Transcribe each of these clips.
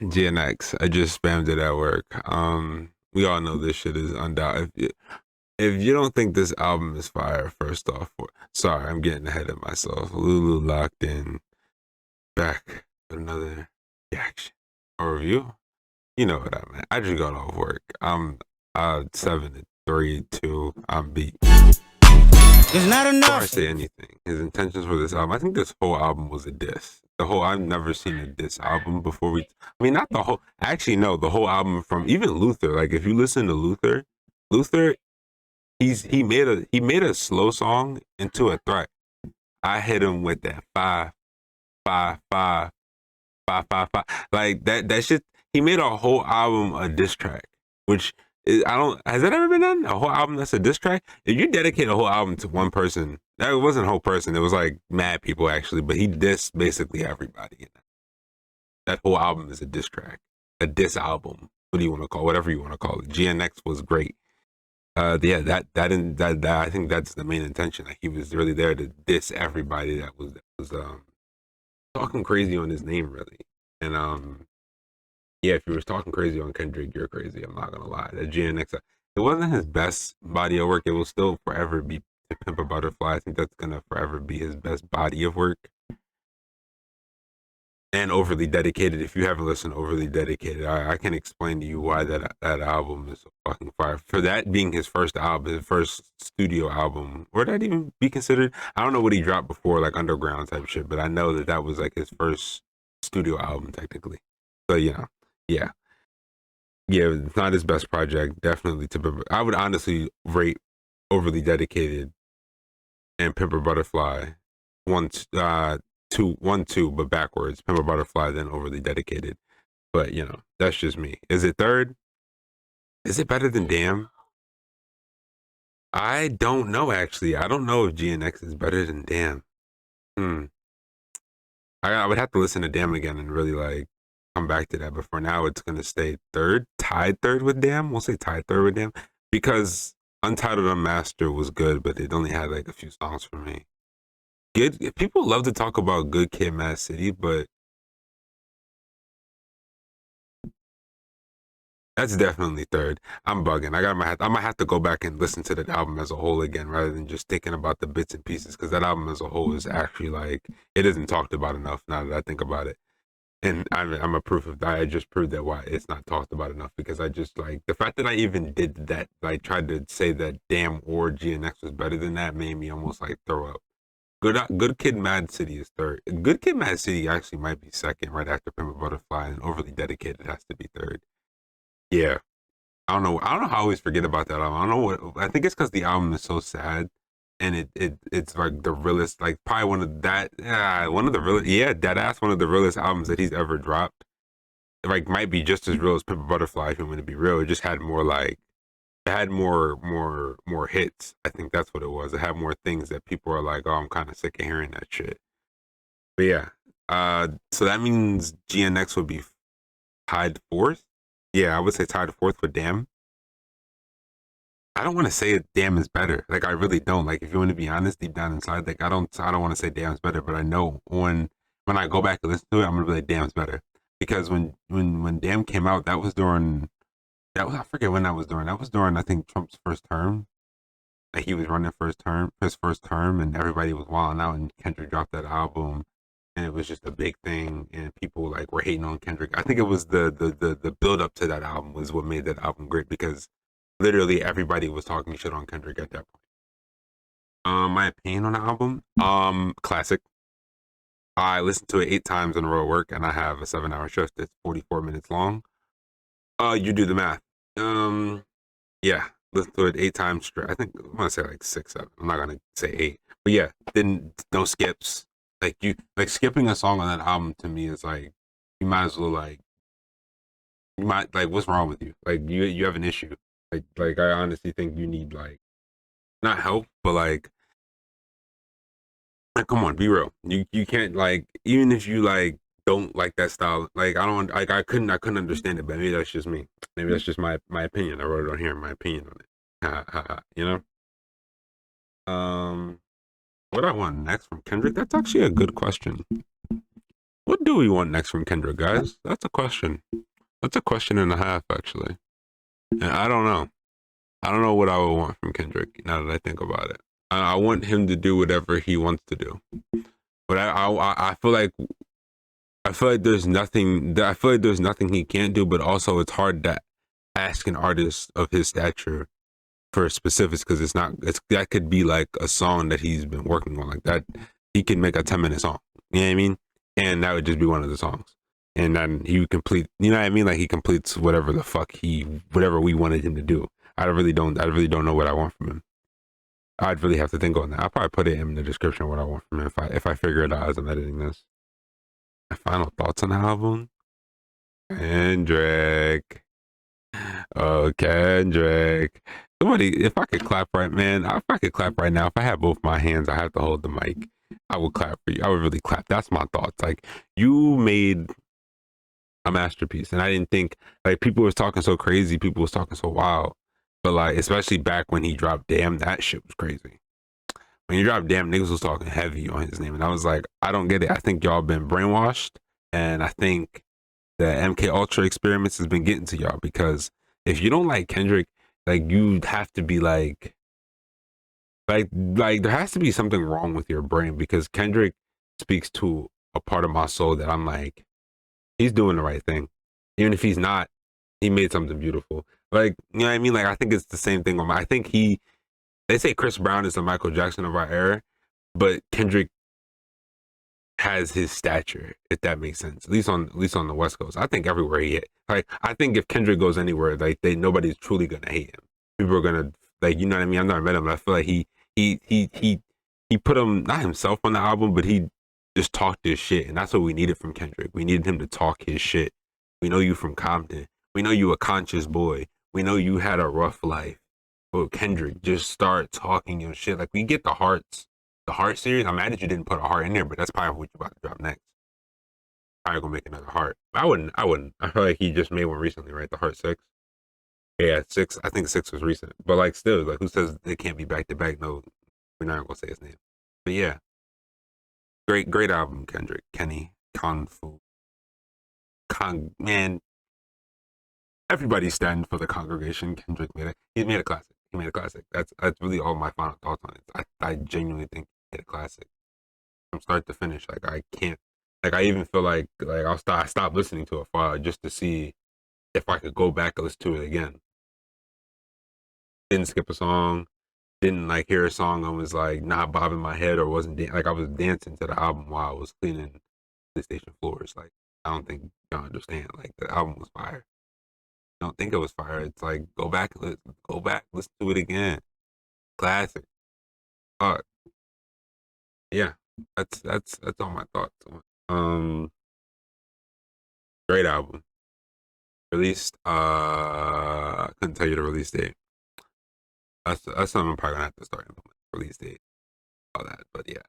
GNX. I just spammed it at work. We all know this shit is undoubted. If you don't think this album is fire, first off, sorry, I'm getting ahead of myself. Lulu locked in, back with another reaction or review. You know what I meant. I just got off work. I'm 7-3-2. I'm beat. It's not Before I enough. say anything, his intentions for this album, I think this whole album was a diss. I've never seen a diss album before. I mean, not the whole, actually, no, the whole album from even Luther. Like, if you listen to Luther, he made a slow song into a threat. I hit him with that five, five, five, five, five, five. Like, that shit, he made a whole album a diss track, which I don't. Has that ever been done? A whole album that's a diss track? If you dedicate a whole album to one person, that wasn't a whole person. It was like mad people actually, but he dissed basically everybody. That whole album is a diss track, a diss album. What do you want to call? Whatever you want to call it. GNX was great. Yeah, that I think that's the main intention. Like he was really there to diss everybody that was talking crazy on his name, really. And yeah, if you were talking crazy on Kendrick, you're crazy. I'm not gonna lie. That GNX, it wasn't his best body of work. It will still forever be To Pimp a Butterfly. I think that's gonna forever be his best body of work. And Overly Dedicated. If you haven't listened to Overly Dedicated, I can explain to you why that album is so fucking fire. For that being his first album, his first studio album, or that even be considered? I don't know what he dropped before, like underground type shit, but I know that was like his first studio album technically. So yeah. Yeah, it's not his best project. Definitely I would honestly rate Overly Dedicated and Pimper Butterfly one, two, 1, 2, but backwards. Pimper Butterfly, then Overly Dedicated. But that's just me. Is it third? Is it better than Damn? I don't know actually. I don't know if GNX is better than Damn. Hmm. I would have to listen to Damn again and really like come back to that. But for now, it's gonna stay third, tied third with Damn. We'll say tied third with Damn because Untitled Unmastered was good, but it only had like a few songs for me. Good people love to talk about Good Kid, Mad City, but that's definitely third. I'm bugging. I might have to go back and listen to that album as a whole again, rather than just thinking about the bits and pieces. Because that album as a whole is actually like it isn't talked about enough. Now that I think about it. And I'm a proof of that. I just proved that why it's not talked about enough because I just like the fact that I even did that, like tried to say that Damn or GNX was better than that made me almost like throw up. Good Kid, Mad City is third. Good Kid, Mad City actually might be second, right after Pimp a Butterfly, and Overly Dedicated has to be third. Yeah, I don't know. I don't know how I always forget about that album. I don't know what. I think it's because the album is so sad, and it's like the realest, like probably one of the realest, yeah, dead ass one of the realest albums that he's ever dropped. Like might be just as real as Pimp a Butterfly if you want to be real. It just had more like it had more hits. I think that's what it was. It had more things that people are like, oh, I'm kind of sick of hearing that shit. But yeah, so that means GNX would be tied fourth. Yeah, I would say tied fourth with Damn. I don't want to say Damn is better. Like I really don't. Like if you want to be honest, deep down inside, like I don't want to say Damn's better, but I know when I go back and listen to it, I'm gonna be like Damn's better because when Damn came out, that was during that was I forget when that was during. That was during I think Trump's first term. Like he was running his first term, and everybody was wilding out, and Kendrick dropped that album, and it was just a big thing, and people like were hating on Kendrick. I think it was the build up to that album was what made that album great because literally everybody was talking shit on Kendrick at that point. My opinion on the album, classic. I listened to it 8 times in a row at work, and I have a 7-hour shift that's 44 minutes long. You do the math. Yeah, listen to it 8 times straight. I think I want to say like 6, 7. I'm not gonna say 8, but yeah, then no skips. Like like skipping a song on that album to me is like you might as well like you might like what's wrong with you? Like you have an issue. Like I honestly think you need like not help, but like come on, be real. You can't like even if you like don't like that style. Like I don't like I couldn't understand it, but maybe that's just me. Maybe that's just my opinion. I wrote it on here, my opinion on it. Ha ha ha. You know. What I want next from Kendrick? That's actually a good question. What do we want next from Kendrick, guys? That's a question. That's a question and a half, actually. And I don't know. I don't know what I would want from Kendrick now that I think about it. I want him to do whatever he wants to do, but I feel like there's nothing. I feel like there's nothing he can't do, but also it's hard to ask an artist of his stature for specifics because it's not. It's that could be like a song that he's been working on, like that. He can make a 10-minute song. You know what I mean? And that would just be one of the songs. And then he would complete. You know what I mean? Like he completes whatever the fuck whatever we wanted him to do. I really don't know what I want from him. I'd really have to think on that. I'll probably put it in the description what I want from him if I figure it out as I'm editing this. My final thoughts on the album. Kendrick. Oh, Kendrick. Somebody, if I could clap right, man, if I could clap right now, if I had both my hands, I have to hold the mic. I would clap for you. I would really clap. That's my thoughts. Like, you made a masterpiece. And I didn't think, like, people was talking so crazy. People was talking so wild. But, like, especially back when he dropped Damn, that shit was crazy. When he dropped Damn, niggas was talking heavy on his name. And I was like, I don't get it. I think y'all been brainwashed. And I think the MK Ultra experiments has been getting to y'all because if you don't like Kendrick, like you have to be like there has to be something wrong with your brain because Kendrick speaks to a part of my soul that I'm like, he's doing the right thing. Even if he's not, he made something beautiful. Like, you know what I mean? Like I think it's the same thing I think they say Chris Brown is the Michael Jackson of our era, but Kendrick has his stature, if that makes sense. At least on the West Coast. I think everywhere he hit. Like I think if Kendrick goes anywhere, like nobody's truly gonna hate him. People are gonna like you know what I mean? I've never met him, but I feel like he put him not himself on the album, but he just talked his shit. And that's what we needed from Kendrick. We needed him to talk his shit. We know you from Compton. We know you a conscious boy. We know you had a rough life. But Kendrick, just start talking your shit. Like we get the Heart series. I'm mad that you didn't put a heart in there, but that's probably what you're about to drop next. Probably gonna make another heart. I wouldn't. I wouldn't. I feel like he just made one recently, right? The Heart 6. Yeah, 6. I think 6 was recent, but like still, like who says it can't be back to back? No, we're not gonna say his name. But yeah, great album, Kendrick, Kenny, Kung Fu, man. Everybody's standing for the congregation. Kendrick made it. He made a classic. He made a classic. That's really all my final thoughts on it. I genuinely think he made a classic from start to finish. Like I can't. Like I even feel like I stopped listening to it for just to see if I could go back and listen to it again. Didn't skip a song. Didn't like hear a song and was like not bobbing my head or wasn't like I was dancing to the album while I was cleaning the station floors. Like I don't think y'all understand. Like the album was fire. I don't think it was fire. It's like go back, listen to it again. Classic. Fuck. Yeah. That's all my thoughts on it. Great album. Released I couldn't tell you the release date. That's something I'm probably gonna have to start implementing. Release date, all that. But yeah.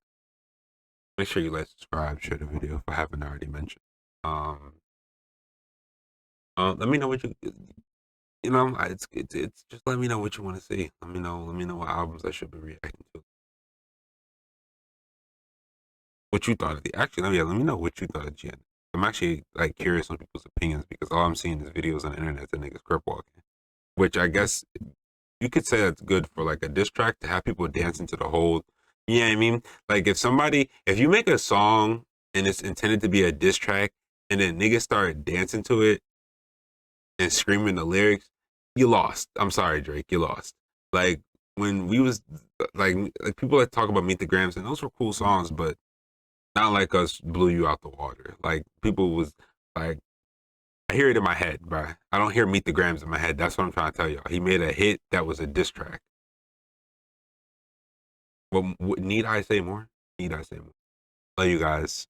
Make sure you like, subscribe, share the video if I haven't already mentioned. Um let me know what you know, it's just let me know what you want to see. Let me know what albums I should be reacting to. What you thought of the actually let me know what you thought of GNX. I'm actually like curious on people's opinions because all I'm seeing is videos on the internet that niggas crip walking. Which I guess you could say that's good for like a diss track to have people dance into the whole. You know what I mean? Like if you make a song and it's intended to be a diss track, and then niggas start dancing to it and screaming the lyrics, you lost. I'm sorry, Drake, you lost. Like when we was like people that talk about Meet the Grams and those were cool songs, but not like us blew you out the water. Like people was like I hear it in my head, bro. I don't hear Meet the Grams in my head. That's what I'm trying to tell you. He made a hit that was a diss track. What need I say more? Need I say more? Love you guys.